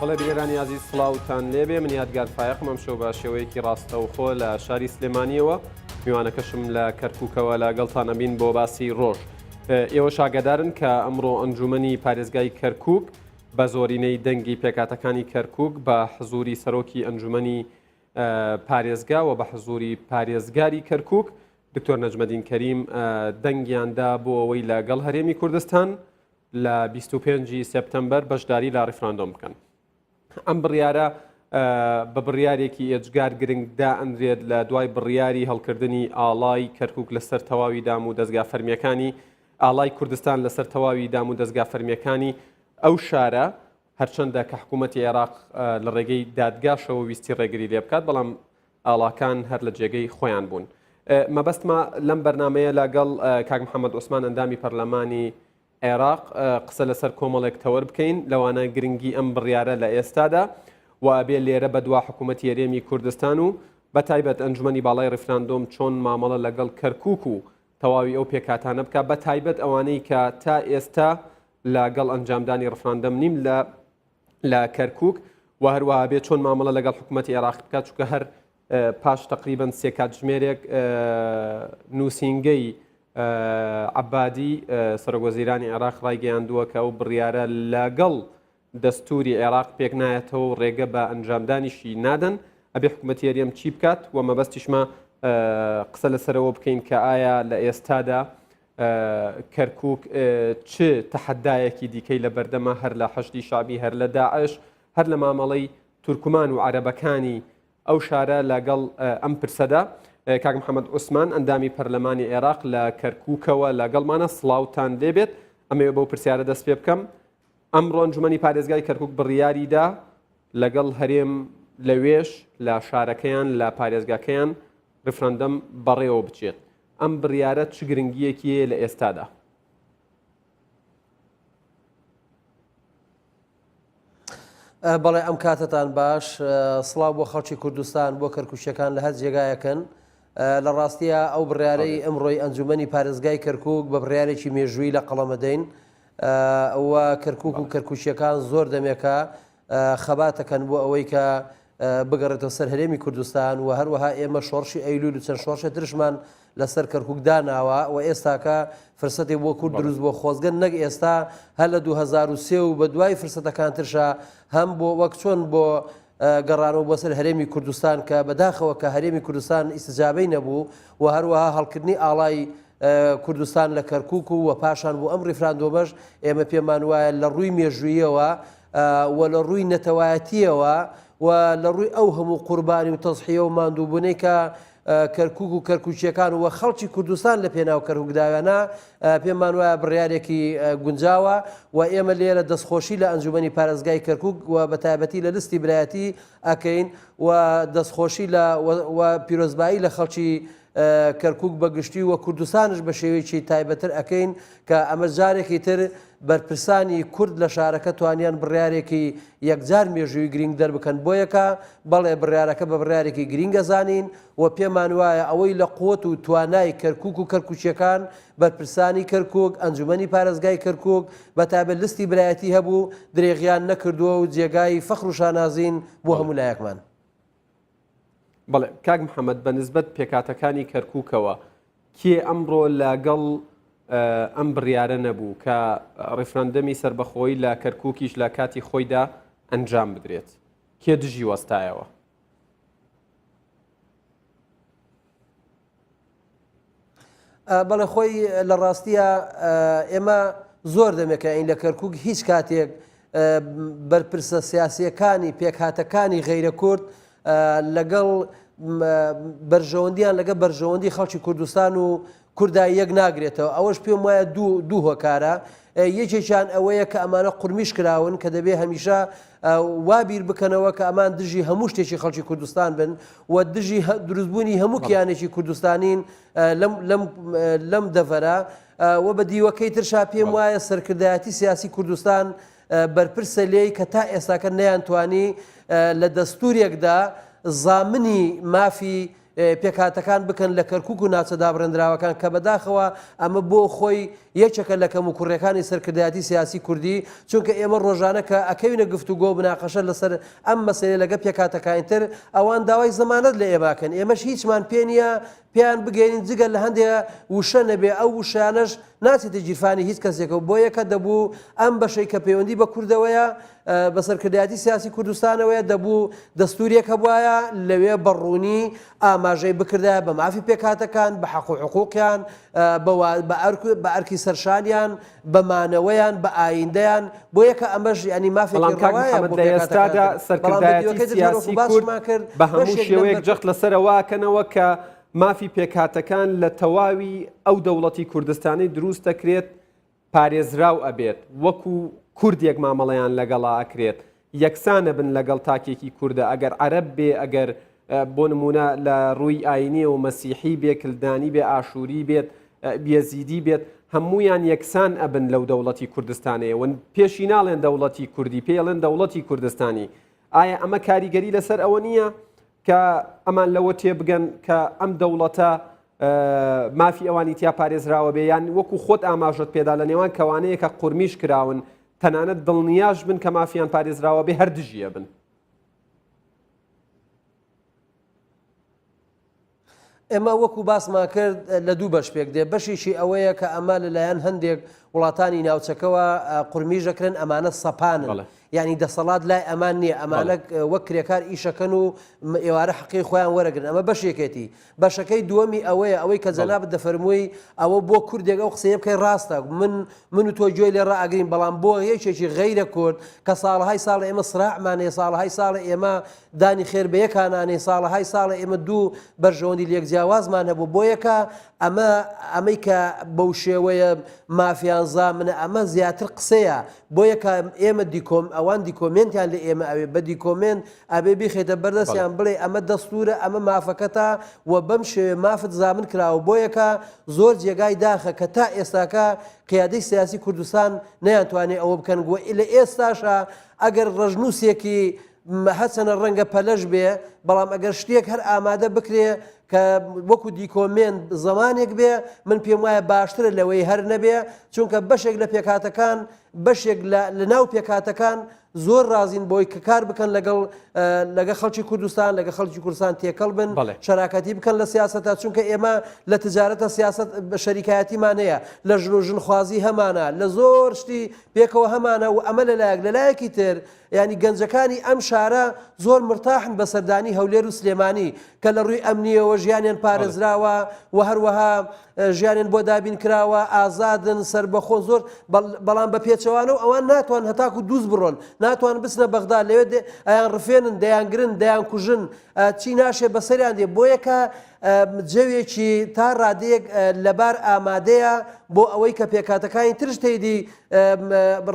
بەڵێ بینەرانی عزیز سڵاوتان لێبێ من یادگار فایقم ئەم شەو بە شێوەیەکی ڕاستەوخۆ لە شاری سلێمانیەوە میوانەکەشم لە کەرکووکەوە لە گەڵتان ئەبین بۆ باسی ڕۆژ. ئێوە شاگەدارن کە ئەمڕۆ ئەنجومەنی پارێزگای کەرکووک بە زۆرینەی دەنگی پێکاتەکانی کەرکووک بە حزوری سەرۆکی ئەنجومەنی پارێزگا و بە حزوری پارێزگاری کەرکووک دکتۆر نەجمەدین کەریم دەنگیاندا بۆ ئەوەی لەگەڵ هەرێمی کوردستان لە 25 سپتەمبەر بەشداری لە ڕیفراندۆم بکەن. ئەم بڕیارە بە بڕیارێکی ئێجگار گرنگدا ئەندرێت لە دوای بڕیاری هەڵکردنی ئاڵای کەرکووک لەسەر تەواوی دام و دەستگا فەرمیەکانی ئاڵای کوردستان لەسەر تەواوی دام و دەستگا فەرمیەکانی ئەو شارە هەرچەندە کە حکوومەتی عێراق لە ڕێگەی دادگاشەوە ویستی ڕێگری لێ بکات بەڵام ئاڵاکان هەر لە جێگەی خۆیان بوون. مەبەستمە لەم بەرنمەیە لەگەڵ کاک محەممەد عوسمان ئەندامی پەرلەمانی عێراق قسە لەسەر کۆمەڵێک تەوەر بکەین لەوانە گرنگی ئەم بڕیارە لە ئێستادا و بێ لێرە بە دوا حکوومەتی هەرێمی کوردستان و بە تایبەت ئەنجومەنی باڵای ڕیفراندۆم چۆن مامەڵە لەگەڵ کەرکووک و تەواوی ئەو پێکاتانە بکە بە تایبەت ئەوانەی کە تا ئێستا لەگەڵ ئەنجامدانی ڕیفراندەم نیم لە کەرکووک و هەروەها بێت چۆن مامەڵە لەگەڵ حکوومەتی عێراق بکات چونکە هەر پاش تقریبەن سێ کاتژمێرێک نووسینگەی عەبادی سەرۆکوەزیرانی عێراق ڕایگەیاندووە کە ئەو بڕیارە لەگەڵ دەستوری عێراق پێک نایەتەوە و ڕێگە بە ئەنجامدانیشی نادەن ئەبێ حکوومەتی هەرێم چی بکات و مەبەستیشمە قسە لەسەرەوە بکەین کە ئایا لە ئێستادا کەرکووک چ تەحەدایەکی دیکەی لە بەردەمە هەر لە حەشدی شعبی هەر لە داعش هەر لە مامەڵەی تورکمان و عەرەبەکانی ئەو شارە لەگەڵ ئەم پرسەدا. کاک محەممەد عوسمان ئەندامی پەرلەمانی عێراق لە کەرکووکەوە لەگەڵمانە سڵاوتان لێبێت ئەمێ بەو پرسیارە دەست پێ بکەم. ئەمڕۆ ئەنجومەنی پارێزگای کەرکووک بڕیاریدا لەگەڵ هەرێم لەوێش لە شارەکەیان لە پارێزگاکەیان ڕیفراندەم بەڕێوە بچێت. ئەم بڕیارە چ گرنگیەکیە لە ئێستادا؟ بەڵێ ئەم کاتتان باش سڵاو بۆ خەڵکی کوردستان بۆ کەرکووچیەکان لە هەر جێگایەکەن لە ڕاستیە ئەو بڕیارەی ئەمڕۆی ئەنجومەنی پارێزگای کەرکووک بە بڕیارێکی مێژووی لە قەڵەمەدەین ئەوە کەرکووک و کەرکووچیەکان زۆر دەمێکە خەباتەکەن بۆ ئەوەی کە بگەڕێتەوە سەر هەرێمی کوردستان و هەروەها ئێمە شۆڕشی ئەیلول و چەند شۆڕشە ترشمان لەسەر کەرکووک داناوە و ئێستاکە فرسەتی بۆ کورد دروست بۆ خۆزگەن نەک ئێستا هەر لە 2023 و بە دوای فرسەتەکان ترشە هەم بۆ وەک چۆن بۆ گەڕانەوە بۆ سەر هەرێمی کوردستان کە بەداخەوە کە هەرێمی کوردستان ئیسجابەی نەبوو و هەروەها هەڵکردنی ئاڵای کوردستان لە کەرکووک و پاشان بۆ ئەم ڕیفراندۆمەش ئێمە پێمان وایە لە ڕووی مێژوویەوە و لە ڕووی نەتەوایەتیەوە و لە ڕووی ئەو هەموو قوربانی و تەزحیە و ماندووبوونەی کە کەرکووک و کەرکووچیەکان وە خەڵکی کوردستان لە پێناو کەرکووکداوێنە پێمان وایە بڕیارێکی گونجاوە و ئێمە لێرە دەستخۆشی لە ئەنجومەنی پارێزگای کەرکووک و بە تایبەتی لە لستی برایەتی ئەکەین و دەستخۆشی و پیرۆزبایی لە خەڵکی کەرکووک بەگشتی و کوردستانش بە شێوەیەکی تایبەتر ئەکەین کە ئەمە جارێکی تر بەرپرسانی کورد لە شارەکە توانیان بڕیارێکی یەکجار مێژووی گرنگ دەربکەن بۆ یەکە بەڵێ بڕیارەکە بە بڕیارێکی گرنگە زانین و پێمان وایە ئەوەی لە قوت و توانای کەرکووک و کەرکووچیەکان بەرپرسانی کەرکووک ئەنجومەنی پارێزگای کەرکووک بە تایبەت لستی برایەتی هەبوو درێغیان نەکردووە و جێگای فەخر و شانازین بۆ هەموو لایەکمان. بەڵێ کاک محەممەد بە نسبەت پێکاتەکانی کەرکووکەوە کێ ئەمڕۆ لەگەڵ ئەم بڕیارە نەبوو کە ڕیفراندەمی سربەخۆیی لە کەرکووکیش لە کاتی خۆیدا ئەنجام بدرێت کێ دژی وەستایەوە؟ بەڵێ خۆی لە ڕاستیە ئێمە زۆر دەمێکە ئین لە کەرکووک هیچ کاتێک بەرپرسە سیاسیەکانی پێکهاتەکانی غەیرە کورد لەگەڵ بەرژەوەندیان لەگە بەرژەوەندی خەڵکی کوردستان و کوردای یەک ناگرێتەوە ئەوەش پێم وایە دوو هۆکارە یەکێکیان ئەوەیە کە ئەمانە قورمیش کراون کە دەبێ هەمیشە وابیر بکەنەوە کە ئەمان دژی هەموو شتێکی خەڵکی کوردستان بن و دژی دروستبوونی هەموو کیانێکی کوردستانین لەم دەڤەرە و بە دیوەکەی ترشا پێم وایە سەرکردایەتی سیاسی کوردستان بەرپرسە لێی کە تا ئێستاکە نەیانتوانی لە دەستورێکدا زامنی مافی پێکاتەکان بکەن لە کەرکووک و ناوچەدا بڕێنراوەکان کە بەداخەوە ئەمە بۆ خۆی یەکێکە لە کەم و کوڕەکانی سەرکردایەتی سیاسی کوردی چونکە ئێمە ڕۆژانە کە ئەکەوینە گفتوگۆ و بناقەشە لەسەر ئەم مەسەلەیە لەگە پێکاتەکانتر ئەوان داوای زەمانەت لە ئێماکەن ئێمەش هیچمان پێ نییە پێیان بگەین جگە لە هەندێک وشە نەبێ ئەو وشانەش ناچێتە جیرفانی هیچ کەسێکە بۆ یەکە دەبوو ئەم بەشەی کە پەیوەندی بە کوردەوەیە بە سەرکردایەتی سیاسی کوردستانەوەیە دەبوو دەستوریەکە بواە لەوێ بەڕوونی ئاماژەی بکردە بە مافی پێکاتەکان بە حەق و حقوقیان بە ئەرکی سەرشانیان بە مانەوەیان بە ئایندەیان بۆ یەکە ئەمەش ینی مافێکی ڕەوایە بۆ ئێستادا سەرکردایەتی سیاسی کورد بە هەموو شێوەیەک جەخت لەسەرەواکەنەوە کە مافی پێکاتەکان لە تەواوی ئەو دەوڵەتی کوردستانی دروست دەکرێت پارێزراو ئەبێت وەکو کوردێک مامەڵەیان لەگەڵا ئەکرێت یەکسانە بن لەگەڵ تاکێکی کووردە ئەگەر عەرەب بێ ئەگەر بۆ نمونە لە ڕووی ئاینی و مەسیحی بێ کلدانی بێ ئاشووری بێت بێزیدی بێت هەمویان یەکسان ئەبن لەو دەوڵەتی کوردستانەیە ون پێشی ناڵێن دەوڵەتی کوردی پێڵێن دەوڵەتی کوردستانی ئایا ئەمە کاریگەری لەسەر ئەوە نییە کە ئەمان لەوە تێبگەن کە ئەم دەوڵەتە مافی ئەوانی تیا پارێزراوە بێ یان وەکو خۆت ئاماژت پێدا لە نێوان کەوانەیە کە قورمیش کراون تەنانەت دڵنیاش بن کە مافیان پارێزراوە بێ هەر دژیە بن. ئێمە وەکو باسمان کرد لە دوو بەش پێک دێ بەشیشی ئەوەیە کە ئەمە لەلایەن هەندێک وڵاتانی ناوچەکەەوە قورمیژەکرن ئەمانە سەپانن یعنی دەسەڵات لای ئەمان نییە ئەمانە وەک کرێکار ئیشەکەن و ئێوارە حەقی خۆیان وەرەگرن ئەمە بەشێکێتی بەشەکەی دووەمی ئەوەیە ئەوەی کە جەنابەت دەفەرمووی ئەوە بۆ کوردێک ئەو قسەیە بکەی ڕاستە من و تۆ گوێی لێ ڕائەگرین بەڵام بۆ یەکێکی غەیرە کورد کە ساڵەهای ساڵە ئێمە سراعمانێ ساڵەهای ساڵە ئێمە دانی خێر بە یەکانانێ ساڵەهای ساڵە ئێمە دوو بەرژەوەندی لێک جیاوازمان هەبوو بۆ یەکە ئەمەی کە بەو شێوەیە مافیان زامنە ئەمە زیاتر قسەیە بۆ یەکە ئێمە ئەوان دیکۆمنتیان لە ئێمە ئەوێ بە دیکۆمنت ئەبێ بیخێتە بەردەستیان بڵێ ئەمە دەستورە ئەمە مافەکەتە و بەم شێوێ مافت زامن کراوە بۆ یەکە زۆر جێگای داخە کە تا ئێستاکە قیادەی سیاسی کوردستان نەیانتوانێت ئەوە بکەن لە ئێستاشە ئەگەر ڕژنووسێکی حەسەنە ڕەنگە پەلەش بێ بەڵام ئەگەر شتێک هەر ئامادە بکرێ کە وەکو دیکۆمنت زمانێک بێ من پێم وایە باشترە لەوەی هەر نەبێ چونکە بەشێک لە پێکاتەکان بەشێک لە ناو پێکاتەکان زۆر رازین بۆی کە کار بکەن لەگە خەڵکی کوردستان لەگە خەڵکی کوردستان تێکەڵ بن شەراکەتی بکەن لە سیاسەتە چونکە ئێمە لە تجارەتە سیاست بە شەریکایەتیمان هەیە لە ژنخوازی هەمانە لە زۆر شتی پێکەوە هەمانە و ئەمە لەلایەکی تر ینی گەنجەکانی ئەم شارە زۆر مرتاحن بە سەردانی هەولێر و سلێمانی کە لە ڕووی ئەمنیەوە ژیانیان پارێزراوە و هەروەها ژیانیان بۆ دابین کراوە ئازادن سربەخۆ زۆر بەڵام بە پێچەوانە و ئەوان ناتوان هەتاکو دووز بڕۆن ناتوان بچنە بەغدا لەوێ ئەیان ڕفێنن دەیانگرن دەیان کوژن چی ناشێ بەسەریان دێ بۆ یەکە جەوێکی تا ڕادەیەک لەبار ئامادەیە بۆ ئەوەی کە پێکاتەکانی ترش تێیدی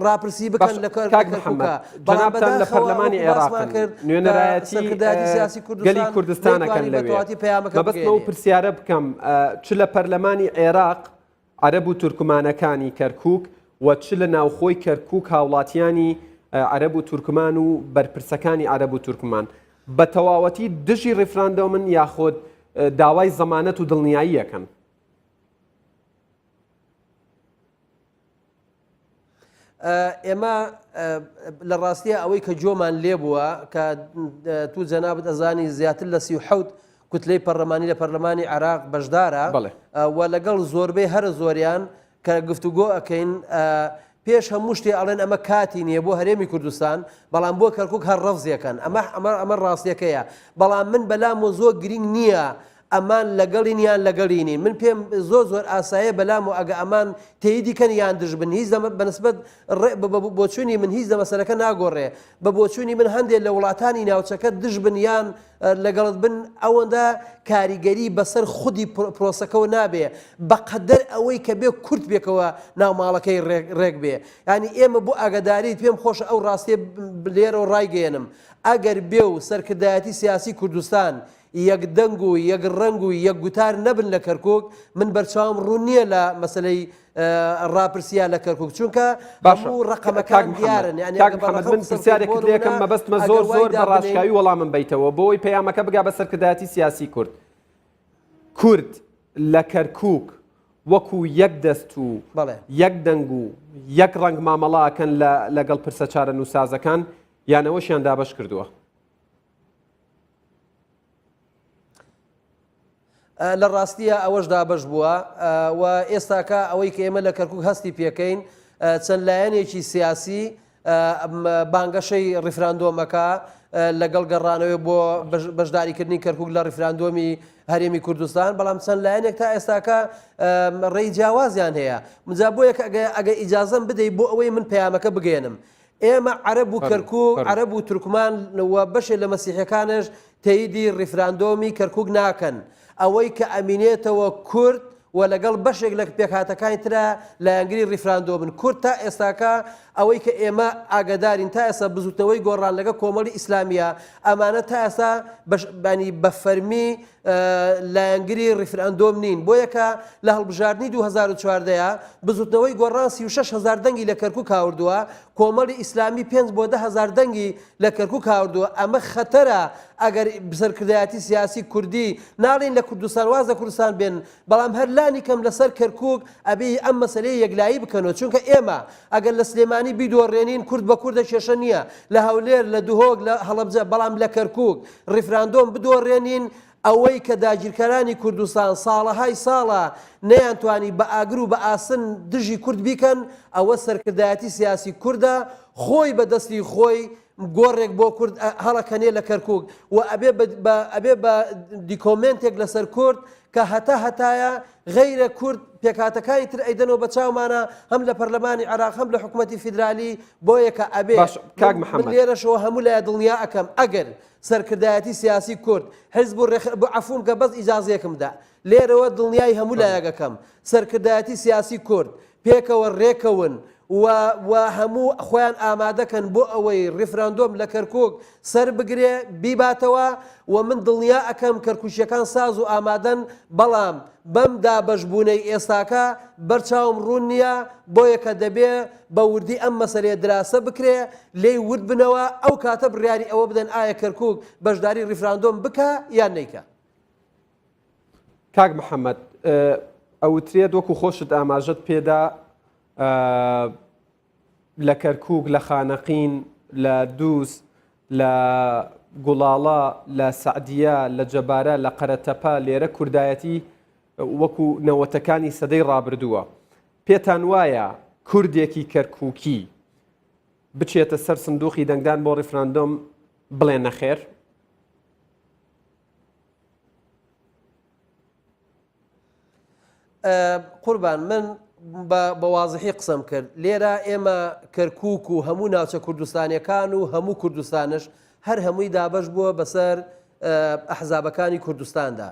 ڕاپرسی بکەن لە جەنابتان لە پەرلەمانی عێراق نوێنەرایەتی گەلی کوردستانەکەن لەوێ مەبەستمە و پرسیارە بکەم چ لە پەرلەمانی عێراق عەرەب و تورکمانەکانی کەرکووک و چ لە ناوخۆی کەرکووک هاوڵاتیانی عەرەب و تورکمان و بەرپرسەکانی عەرەب و تورکمان بە تەواوەتی دژی ڕێفراندۆمن یاخۆت داوای زەمانەت و دڵنیایی یەکەن. ئێمە لە ڕاستیە ئەوەی کە جۆمان لێ بووە کە تو جەنابەت ئەزانی زیاتر لە 37 کوتلەی پەرلەمانی لە پەرلەمانی عێراق بەشدارە و لەگەڵ زۆربەی هەرە زۆریان کە گفتوگۆ ئەکەین پێش هەموو شتێ ئەڵێن ئەمە کاتی نییە بۆ هەرێمی کوردستان بەڵام بۆ کەرکووک هەر ڕەفزیەکەن ئەمە ڕاستیەکەیە بەڵام من بەلام و زۆر گرنگ نییە ئەمان لەگەڵین یان لەگەڵینی من پێم زۆر ئاسایە بەلام و ئەگە ئەمان تێیدیکەن یان دژ بن هیچ بەنسبەت بۆچوونی من هیچ دەمەسەرەکە ناگۆڕێ بە بۆچوونی من هەندێک لە وڵاتانی ناوچەکە دژ بن یان لەگەڵت بن ئەوەندا کاریگەری بەسەر خودی پرۆسەکەەوە نابێ بەقەدەر ئەوەی کە بێ کورت بێکەوە ناوماڵەکەی ڕێک بێ ینی ئێمە بۆ ئاگداریت پێم خۆشە ئەو ڕاستیە لێرە و ڕایگەێنم ئەگەر بێ و سەرکردایەتی سیاسی کوردستان یەک دەنگ و یەک ڕنگ و یەک گوتار نەبن لە کەرکووک من بەرچاوم ڕوون نییە لە مەسلەی ڕاپرسیە لە کەرکووک چونکە هەموو ڕقەمەکان دیارن من پرسیارێکت لێکم مەبەستمە زۆر بە ڕاشکاوی وەڵامم بیتەوە بۆی پەیامەکە بگا بە سەرکردایەتی سیاسی کورد کورد لە کەرکووک وەکو یەک دەست و بەڵێ یەک دەنگ و یەک ڕنگ مامەڵاکەن لەگەڵ پرسە چارە نووسازەکان یانەوەشیان دابەش کردووە. لە ڕاستیە ئەوەش دابش بووە و ئێستاکە ئەوەی کە ئێمە لە کەرکووک هەستی پێکەین چەند لایەنێکی سیاسی بانگەشەی ڕیفراندۆمەکە لەگەڵ گەڕانەوەی بۆ بەشداریکردنی کەرکووک لە ڕیفراندۆمی هەرێمی کوردستان، بەڵام چەند لایەنێک تا ئێستاکە ڕێی جیاوازیان هەیە. مجا بۆ یەک ئەگە ئیجازەم بدەیت بۆ ئەوەی من پەیامەکە بگەێنم. ئێمە عەرەب و کەرکووک عەرەب و تورکمان و بەشێک لە مەسیحیەکانش تەییدی ڕیفراندۆمی کەرکووک ناکەن. ئەوەی کە ئەمینێتەوە کورد و لەگەڵ بەشێک لە پێکهاتەکانی ترە لە یانگری ڕیفراندۆمن کورد تا ئێستاکە ئەوەی کە ئێمە ئاگدارین تا ئێستا بزوتنەوەی گۆڕان لەگە کۆمەڵی ئیسلامیە ئەمانە تا ئێستا بەنی بە فەرمی لە یانگری ڕیفراندۆم نین. بۆ یەکە لە هەڵبژاردننی 2014 بزوتنەوەی گۆڕان 36,000 دەنگی لە کەرکووک هاوردووە، کۆمەڵی ئیسلامی 5 بۆ 10,000 دەنگی لە کەرکووک هاوردووە. ئەمە خەتەرە ئەگەر سەرکردایەتی سیاسی کوردی ناڵین لە کوردستان وازە کوردستان بێن، بەڵام هەر لانی کەم لەسەر کەرکووک ئەبێ ئەم مەسەلەی یەکلایی بکەنەوە، چونکە ئێمە ئەگەر لە سلێمانی بیدۆڕێنین کورد بە کووردە کێشە نییە، لە هەولێر لە دوهۆک لە هەڵەبجە، بەڵام لە کەرکووک ڕیفراندۆم بدۆڕێنین ئەوەی کە داگیرکەرانی کوردستان ساڵەهای ساڵە نەیانتوانی بە ئاگر و بە ئاسن دژی کورد بیکەن، ئەوە سەرکردایەتی سیاسی کووردە خۆی بەدەستی خۆی گۆڕێک بۆ کورد هەڵەکەنێ لە کەرکووک و ئەبێ بە دیکۆمنتێک لەسەر کورد کە هەتایە غەیرە کورد پێکاتەکانی تر ئەیدەنەوە بە چاومانە هەم لە پەرلەمانی عێراق هەم لە حکوومەتی فیدرالی. بۆ یەکە ئەبێ لێرەشەوە هەموو لای دڵنیا ئەەکەم ئەگەر سەرکردایەتی سیاسی کورد حزب بۆ عەفوم کە بەس ئیجازەیەکمدا لێرەوە دڵنیای هەموو لایەکەکەم سەرکردایەتی سیاسی کورد پێکەوە ڕێکەون و هەموو خۆیان ئامادەکەن بۆ ئەوەی ڕیفراندۆم لە کەرکووک سەر بگرێ بیباتەوە و من دڵنیا ئەەکەم کەرکووشیەکان ساز و ئامادەن، بەڵام بەم دابەشبوونەی ئێستاکە بەرچاوم ڕوون نییە. بۆ یەکە دەبێ بە وردی ئەم مەسەلەیە دراسە بکرێ لێی ورد بنەوە ئەو کاتە بڕیاری ئەوە بدەن ئایا کەرکووک بەشداری ڕیفراندۆم بکە یان نەیکە. کاک محەممەد ئەوترێت وەکو خۆشت ئاماژەت پێدا لە کەرکووک لە خانەقین لە دووس لە گوڵاڵە لە سعدیە لە جەبارە لە قەرەتەپە لێرە کوردایەتی وەکو نەوەتەکانی سەدەی ڕابردووە. پێتان وایە کوردێکی کەرکووکی بچێتە سەر سندوقی دەنگدان بۆ ڕیفراندۆم بڵێن نەخێر؟ قوربان من بە وازحی قسەم کرد لێرە ئێمە کەرکووک و هەموو ناوچە کوردستانیەکان و هەموو کوردستانش هەر هەمووی دابش بووە بەسەر ئەحزابەکانی کوردستاندا.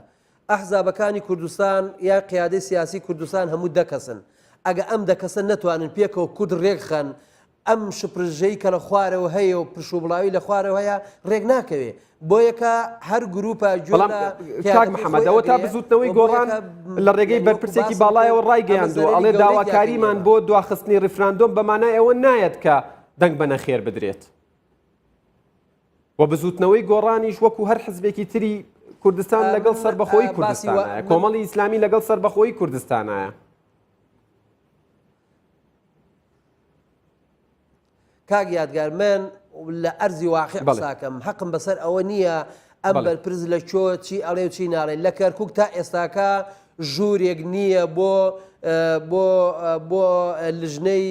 ئەحزابەکانی کوردستان یا قیادەی سیاسی کوردستان هەموو دەکەسن. ئەگە ئەم دەکەسن نەتوانن پێکەوە کورد ڕێکخەن ئەم شپرژەی کە لە خوارەوە هەیە و پرشوبڵاوی لە خوارەوە هەیە ڕێک ناکەوێ. بۆ یەکە هەر گروپە کاک محەممەدەوە تا بزوتنەوەی گۆڕان لە ڕێگەی بەرپرسێکی باڵایەوە ڕایگەیاندووە ئەڵێ داواکاریمان بۆ دواخستنی ڕیفراندۆم بەمانای ئەوە نایەت کە دەنگ بە نەخێر بدرێت و بزوتنەوەی گۆڕانیش وەکو هەر حزبێکی تری کوردستان لەگەڵ سەربەخۆیی کوردستانایە، کۆمەڵی ئیسلامی لەگەڵ سەربەخۆیی کوردستانایە. کاک یادگار من لە ئەرزی واقع قساکەم حەقم بەسەر ئەوە نییە ئەم بەرپرس لە چۆ چی ئەڵێ و چی ناڵێن. لە کەرکووک تا ئێستاکە ژوورێک نییە بۆ لژنەی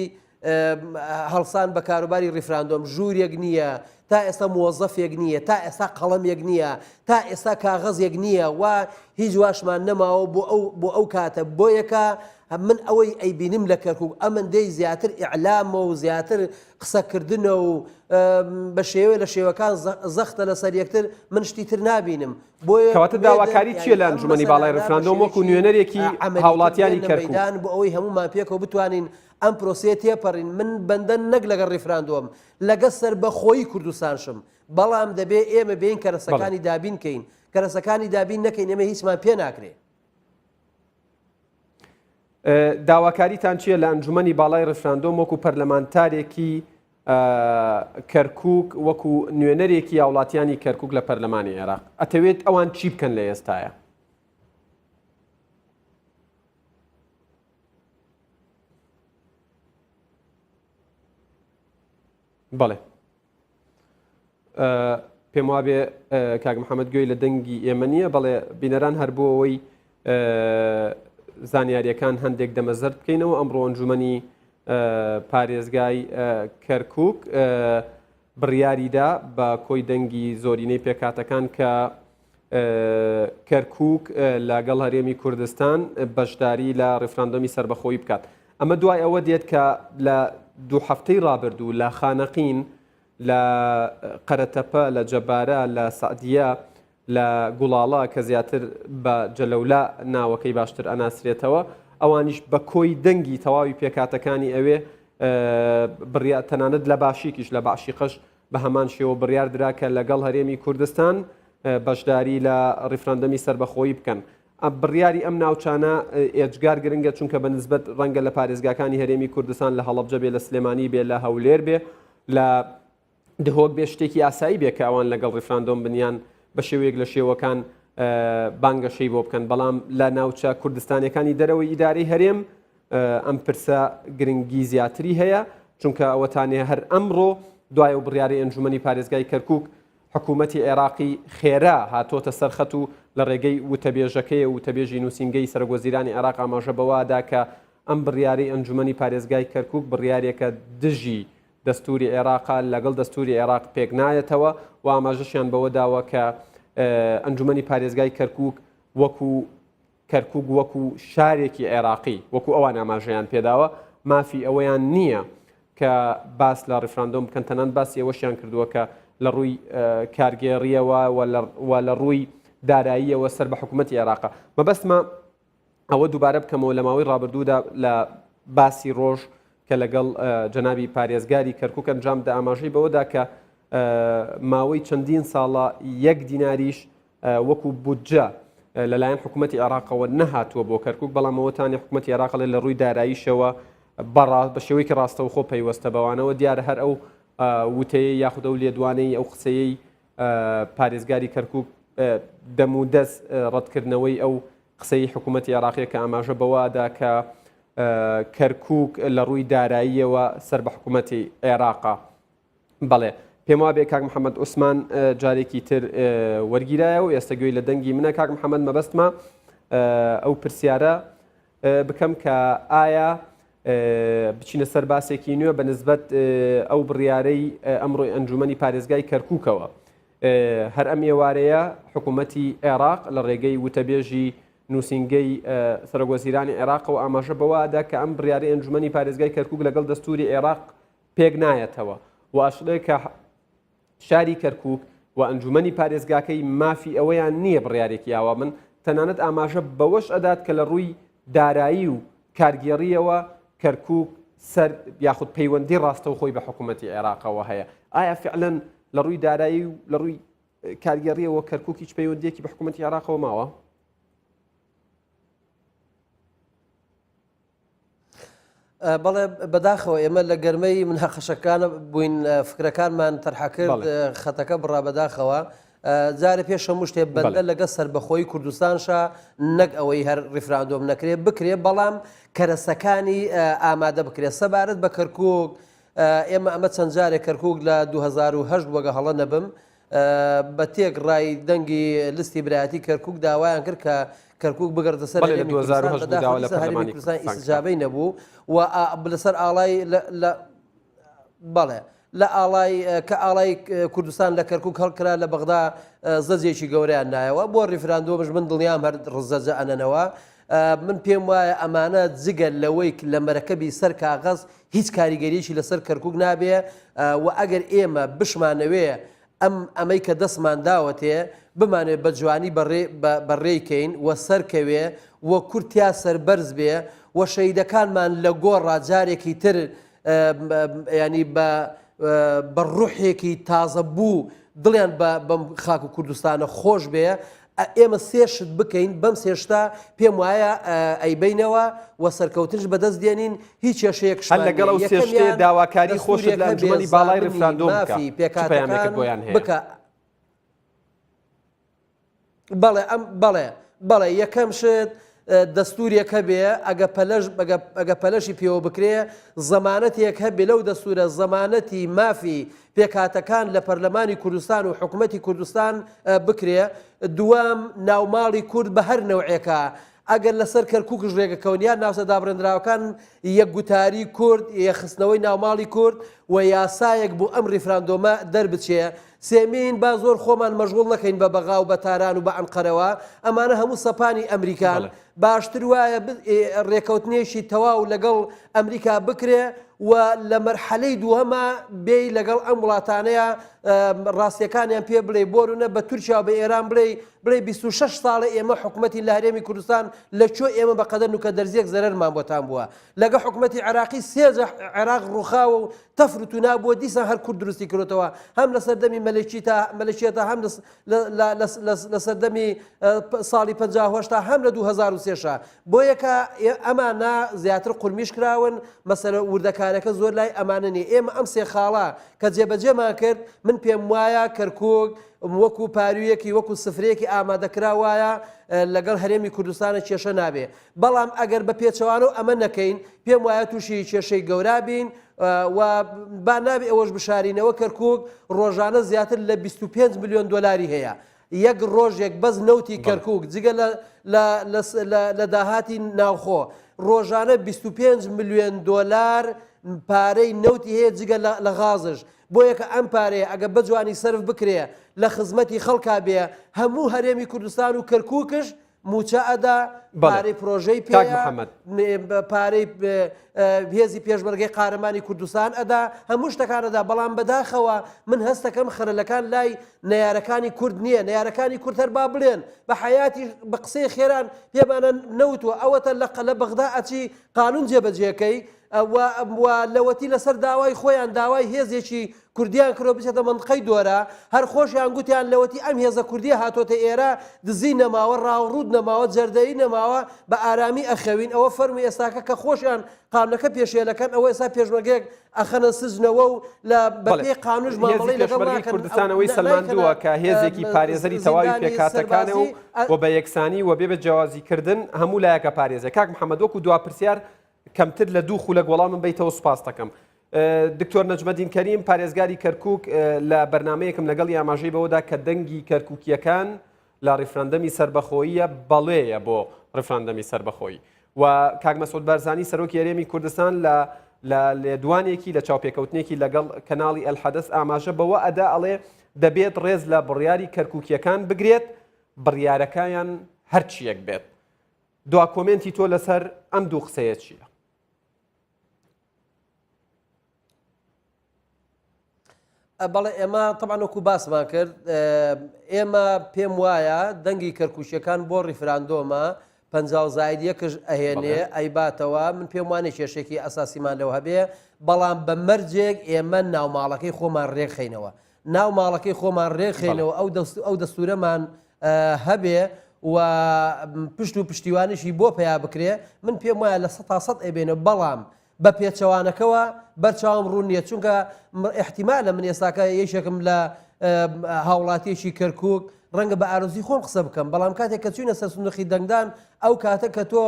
هەڵسان بە کاروباری ڕیفراندۆم، ژوورێک نییە، تا ئێستا موەزەفێک نییە، تا ئێستا قەڵەمێک نییە، تا ئێستا کاغەزێک نییە و هیچ واشمان نەماوە بۆ ئەو کاتە. بۆ یەکە من ئەوەی ئەیبینم لە کەرکووک ئەمەندەی زیاتر ئیعلامە و زیاتر قسەکردنە و بە شێوەیە لە شێوەکان زەختە لەسەر یەکتر من شتی تر نابینم. کەواتە داواکاری چیە لە ئەنجومەنی باڵای ڕیفراندۆم وەکو نوێنەرێکی هاوڵاتیانی کەرکووک بۆ ئەوەی هەمومان پێکەوە بتوانین ئەم پرۆسیە تێپەڕین. من بەندەن نەک لەگەڵ ڕیفراندۆم لەگە سەربەخۆیی کوردستانشم، بەڵام دەبێ ئێمە بین کەرەسەکانی دابین کەین، کەرەسەکانی دابین نەکەین ئێمە هیچمان پێ ناکرێت. داواکاریتان چییە لە ئەنجومەنی باڵای ڕیفراندۆم وەکو پەرلەمانتارێکی کەرکووک وەکو نوێنەرێکی هاوڵاتیانی کەرکووک لە پەرلەمانی عێراق؟ ئەتەوێت ئەوان چی بکەن لە ئێستاە؟ بەڵێ پێم وابێ کاک محەممەد گوێی لە دەنگی ئێمە نییە بەڵێ بینەران هەر بۆ ئەوەی زانیاریەکان هەندێک دەمەزرد بکەینەوە ئەمڕۆ ئەنجومەنی پارێزگای کەرکووک بڕیاریدا بە کۆی دەنگی زۆرینەی پێکاتەکان کە کەرکووک لەگەڵ هەرێمی کوردستان بەشداری لە ڕێفراندۆمی سربەخۆیی بکات. ئەمە دوای ئەوە دێت کە لە دوو هەفتەی ڕابردوو لە خانەقین لە قەرەتەپە لە جەبارە لە سعدیە لە گوڵاڵە کە زیاتر بە جەلەولا ناوەکەی باشتر ئەناسرێتەوە ئەوانیش بە کۆی دەنگی تەواوی پێکاتەکانی ئەوێ تەنانەت لە باشیکیش لە باشیقەش بە هەمان شێوە بڕیار دراکە لەگەڵ هەرێمی کوردستان بەشداری لە ڕیفراندەمی سربەخۆیی بکەن. بڕیاری ئەم ناوچانە ئێجگار گرنگە چونکە بە نسبەت ڕەنگە لە پارێزگاکانی هەرێمی کوردستان لە هەڵەبجە بێ لە سلێمانی بێ لە هەولێر بێ لە دهۆک بێ شتێکی ئاسایی بێ کە ئەوان لەگەڵ ڕیفراندۆم بنیان بە شێوەیەک لە شێوەکان بانگەشەی بۆ بکەن بەڵام لە ناوچە کوردستانەکانی دەرەوەی ئیدارەی هەرێم ئەم پرسە گرنگی زیاتری هەیە چونکە ئەوەتانێ هەر ئەمڕۆ دوای و بڕیاری ئەنجومەنی پارێزگای کەرکووک حکوومەتی عێراقی خێرا هاتۆتە سەرخەت و لە ڕێگەی وتەبێژەکەی و وتەبێژی نووسینگەی سەرۆگۆزیرانی عێراق ئاماژە بەوادا کە ئەم بڕیاری ئەنجومەنی پارێزگای کەرکووک بڕیارێکە دژی دەستوری عێراقا لەگەڵ دەستوری عێراق پێک نایەتەوە و ئاماژەشیان بەوە داوە کە ئەنجومەنی پارێزگای کەرکووک وەکو شارێکی عێراقی وەکو ئەوان ئاماژەیان پێداوە مافی ئەوەیان نییە کە باس لە ڕیفراندۆم بکەن تەنان باسی ئەوەشیان کردووە کە لە ڕووی کارگێڕیەوە و لە ڕووی داراییەوە سەر بە حکوومەتی عێراقا مەبەستمە ئەوە دووبارە بکەمەوە لە ماوەی ڕابردوودا لە باسی ڕۆژ کە لەگەڵ جەنابی پارێزگاری کەرکووک ئەنجامدا ئاماژەی بەوەدا کە ماوەی چەندین ساڵە 1 دیناریش وەکو بودجە لەلایەن حکوومەتی عێراقەوە نەهاتووە بۆ کەرکووک بەڵام ئەوەتانی حکوومەتی عێراق لە ڕووی داراییشەوە بە شێوەیەکی ڕاستەوخۆ پەیوەستە بەوانەوە دیارە هەر ئەو وتەیە یاخود ئەو لێدوانەی ئەو قسەیەی پارێزگاری کەرکووک دەم و دەست ڕەتکردنەوەی ئەو قسەی حکوومەتی عێراقیە کە ئاماژە بەوادا کە کەرکووک لە ڕووی داراییەوە سەر بە حکوومەتی عێراقا. بەڵێ پێم وابێ کاک محەممەد عوسمان جارێکی تر وەرگیرایە و ئێستا گوێی لە دەنگی منە کاک محەممەد مەبەستمە ئەو پرسیارە بکەم کە ئایا بچینە سەر باسێکی نوێ بە نسبەت ئەو بڕیارەی ئەمڕۆی ئەنجومەنی پارێزگای کەرکووکەوە هەر ئەم ئێوارەیە حکوومەتی عێراق لە ڕێگەی وتەبێژی نووسینگەی سەرۆگۆزیرانی عێراقەوە ئاماژە بەوادا کە ئەم بڕیارەی ئەنجومەنی پارێزگای کەرکووک لەگەڵ دەستوری عێراق پێک نایەتەوە و ئاشڵەیە کە شاری کەرکووک و ئەنجومەنی پارێزگاکەی مافی ئەوەیان نییە بڕیارێکی ئاوا من تەنانەت ئاماژە بەوەش ئەدات کە لە ڕووی دارایی و کارگێڕیەوە کەرکووک سەر یاخود پەیوەندی ڕاستە و خۆی بە حکوومەتی عێراقەوە هەیە ئایا فعلەن لە ڕووی دارایی و لە ڕووی کارگێڕیەوە کەرکووک هیچ پەیوەندیەکی بە حکوومەتی عێراقەوە ماوە؟ بەڵێ بەداخەوە ئێمە لە گەرمەی مناقەشەکانە بووین فکرەکانمان تەرحەکرد خەتەکە بڕا بەداخەوە جارە پێش هەموو شتێ بەندە لەگە سربەخۆی کوردستانشە نەک ئەوەی هەر ڕیفراندۆم نەکرێت بکرێ بەڵام کەرەسەکانی ئامادە بکرێت سەبارەت بە کەرکووک ئێمە ئەمە چەند جارێک کەرکووک لە 2010 وەگە هەڵە نەبم بە تێک ڕای دەنگی لستی برایەتی کەرکووک داوایان کرد کە کەرکووک بگەڕێتە سەر هەرێمی کوردستان ئیسجابەی نەبوو و لەسەر ئاڵای بەڵێ لە ئاڵای کە ئاڵای کوردستان لە کەرکووک هەڵکرا لە بەغدا زەجێکی گەورەیان نایەوە بۆ ڕیفراندۆمش من دڵنیام هەر ڕزەجە ئەنەنەوە من پێم وایە ئەمانە جگەل لەوەی لە مەرەکەبی سەر کاغەز هیچ کاریگەریشی لەسەر کەرکووک نابێ و ئەگەر ئێمە بشمانەوێ ئەمەی کە دەستمان داوەتێ بمانێت بە جوانی بەڕێیکەین و سەرکەوێ وە کورتیا سەربەرز بێ و شەیدەکانمان لە گۆڕا جارێکی تر ینی بە ڕوحێکی تازە بوو دڵیان بەم خاک و کوردستانە خۆش بێ ئێمە سێشت بکەین بەم سێشتا پێم وایە ئەیبینەوە و سەرکەوتنش بەدەست دێنین هیچ کێشەیەک لەگەڵ ئەو سێشتێ داواکاری خۆشت لە ئەنجومەنی باڵای ڕیفراندۆم بکە بەڵێ بەڵێ یەکەم شت دەستورێکە بێ ئەگە پەلەشی پێوە بکرێ زەمانەتێک هەبێ لەو دەستورە زەمانەتی مافی پێکاتەکان لە پەرلەمانی کوردستان و حکوومەتی کوردستان بکرێ. دووەم ناوماڵی کورد بە هەر نەوعێکە ئەگەر لەسەر کەرکووکش ڕێگەکەونیان ناوسە دابڕێنراوەکان یەکگوتاری کورد یەخستنەوەی ناوماڵی کورد و یاسایەک بۆ ئەم ڕیفراندۆمە دەربچێ. سێمین با زۆر خۆمان مەشغوڵ نەکەین بە بەغا و بە تاران و بە ئەنقەرەوە، ئەمانە هەموو سەپانی ئەمریکان. باشتر وایە ڕێکەوتنێشی تەواو لەگەڵ ئەمریکا بکرێ و لە مەرحەلەی دووهەمە بێ لەگەڵ ئەم وڵاتانەیە ڕاستیەکانیان پێ بڵێ بۆرونە بە تورکیا بە ئێران بڵێ 26 ساڵە ئێمە حکوومەتی لە هەرێمی کوردستان لەکوێ ئێمە بە قەدەر و کە دەرزیەک زەرەرمان بۆتان بووە. لەگە حکوومەتی عراقی سێجە عێراق ڕووخاوە و تەفرت و نابووە دیسان هەر کورد دروستی کردەوە، هەم لە سەردەمی مەلەکیێتە هەم لە سەردەمی ساڵی 1950 هەم لە 2003 بۆ یەکە ئەمانە زیاتر قورمیش کراون مەسەلە وردەکارەکە زۆر لای ئەمانە نیە. ئێمە ئەم سێ خاڵە کە جێبەجێمان کرد من پێم وایە کەرکووک وەکو پارویەکی وەکو سفرەیەکی ئامادەکرا وایە لەگەڵ هەرێمی کوردستانە کێشە نابێ. بەڵام ئەگەر بە پێچەوانە ئەمە نەکەین پێم وایە تووشی کێشەی گەورا بین و با نابێ ئەوەش بشارینەوە کەرکووک ڕۆژانە زیاتر لە 25 میلیۆن دۆلاری هەیە. یەک ڕۆژێک بەس نەوتی کەرکووک جگە لە داهاتی ناوخۆ ڕۆژانە 25 میلیۆن دۆلار پارەی نەوتی هەیە جگە لە غازش. بۆ یەکە ئەم پارەیە ئەگە بە جوانی سرف بکرێ لە خزمەتی خەڵکا بێ هەموو هەرێمی کوردستان و کەرکووکش موچە ئەدا پارەی پرۆژەی پێ پارەی هێزی پێشمەرگەی قارەمانی کوردستان ئەدا هەموو شتەکانەدا. بەڵام بەداخەوە من هەستەکەم خەرەلەکان لای نەیارەکانی کورد نییە، نەیارەکانی کورد هەر با بڵێن بە حیاتی بە قسەی خێران پێمانە نەوتوە ئەوەتە لە بەغدا ئەچی قانون جێبەجێەکەی لەوەتی لەسەر داوای خۆیان داوای هێزێکی کوردیان کرۆ بچێتە منطقەی دۆرە هەر خۆشیان گوتیان لەوەتی ئەم هێزە کوردیە هاتۆتە ئێرە دزی نەماوە ڕاوڕوود نەماوە جەردەیی نەماوە بە ئارامی ئەخەوین. ئەوە فەرمی ئێستاکە کە خۆشیان قانونەکە پێشێلەکەن ئەوە ئێستا پێشمەرگەیەک ئەخەنە سزنەوە و لە بەپێی قانونش مامەڵەی لەگەڵ کوردستانەوەی سەلماندووە کە هێزێکی پارێزەری تەواوی پێکاتەکانە و بە یەکسانی و بێ بە جیاوازیکردن هەموو لایەکە پارێزە. کاک محەممەد وەکو دوا پرسیار کەمتر لە دوو خولە گوڵام من بیتەوە سوپاس دەکەم. دکتۆر نەجمەدین کەریم پارێزگاری کەرکووک لە بەرنمەیەکم لەگەڵ ئاماژەی بەوەدا کە دەنگی کەرکووکیەکان لە ڕیفراندەمی سەربەخۆییە بەڵێیە بۆ ڕیفراندەمی سەربەخۆیی و کاک مەسعود بارزانی سەرۆکی هەرێمی کوردستان لە لێدوانێکی لە چاوپێکەوتنێکی لەگەڵ کەناڵی ئەلحەدەث ئاماژە بەوە ئەدا ئەڵێ دەبێت ڕێز لە بڕیاری کەرکووکیەکان بگرێت بڕیارەکەیان هەرچیەک بێت. دوا کۆمنتی تۆ لەسەر ئەم دوو قسەیە چییە؟ بەڵێ ئێمە تەمان وەکو باسمان کرد ئێمە پێم وایە دەنگی کەرکووشیەکان بۆ ڕیفراندۆمە 50 زاید یەکش ئەهێنێ ئەیباتەوە. من پێم وانێ کێشێکی ئەساسیمان لەو هەبێ، بەڵام بە مەرجێک ئێمە ناوماڵەکەی خۆمان ڕێکخینەوە، ناوماڵەکەی خۆمان ڕێکخینەوە ئەو دەستورەمان هەبێ و پشت و پشتیوانیشی بۆ پیا بکرێ. من پێم وایە لە 100% ئەبێنە، بەڵام بە پێچەوانەکەەوە بەرچاوم ڕوون نییە، چونکە احتیمالە من ئێستاکە یەکێکم لە هاوڵاتیەکی کەرکووک ڕەنگە بە ئارزوی خۆم قسە بکەم، بەڵام کاتێک کە چوینە سەر سندوقی دەنگدان ئەو کاتە کە تۆ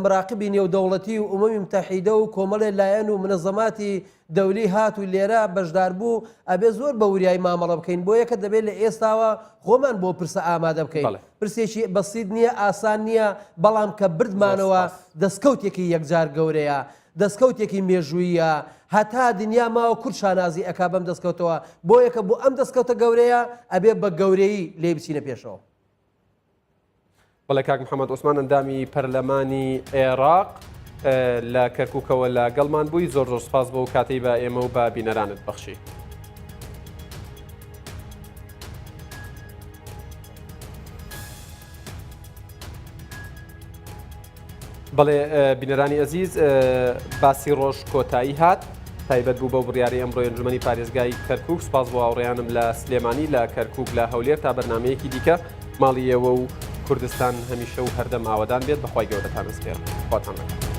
مراقبی نێودەوڵەتی و ئومەمی متحیدە و کۆمەڵێ لایەن و منەزەماتی دەولی هات و لێرە بەشدار بوو ئەبێ زۆر بە وریای مامەڵە بکەین. بۆ یەکە دەبێت لە ئێستاوە خۆمان بۆ پرسە ئامادە بکەین. پرسێکی بەسیط نییە، ئاسان نییە، بەڵام کە بردمانەوە دەستکەوتێکی یەکجار گەورەیە، دەستکەوتێکی مێژوویە، هەتا دنیا ماوە کورد شانازی ئەکا بەم دەستکەوتەوە. بۆ یەکە بۆ ئەم دەستکەوتە گەورەیە ئەبێ بە گەورەی لێ بچینە پێشەوە. بەڵێ کاک محەممەد عوسمان ئەندامی پەرلەمانی عێراق لە کەرکووکەوە لە گەڵمان بووی، زۆر زۆر سپاس بۆ و کاتەی بە ئێمە و بە بینەرانت بەخشی. بەڵێ بینەرانی ئەزیز باسی ڕۆژ کۆتایی هات تایبەت بوو بە بڕیاری ئەمڕۆی ئەنجومەنی پارێزگای کەرکووک. سپاس بۆ هاوڕێیانم لە سلێمانی لە کەرکووک لە هەولێر تا بەرنمەیەکی دیکە ماڵی ئێوە و کوردستان هەمیشە و هەردەم ئاوەدان بێت. بەخوای گەورەتان ئەسپێرم. خواتان لەگەڵ.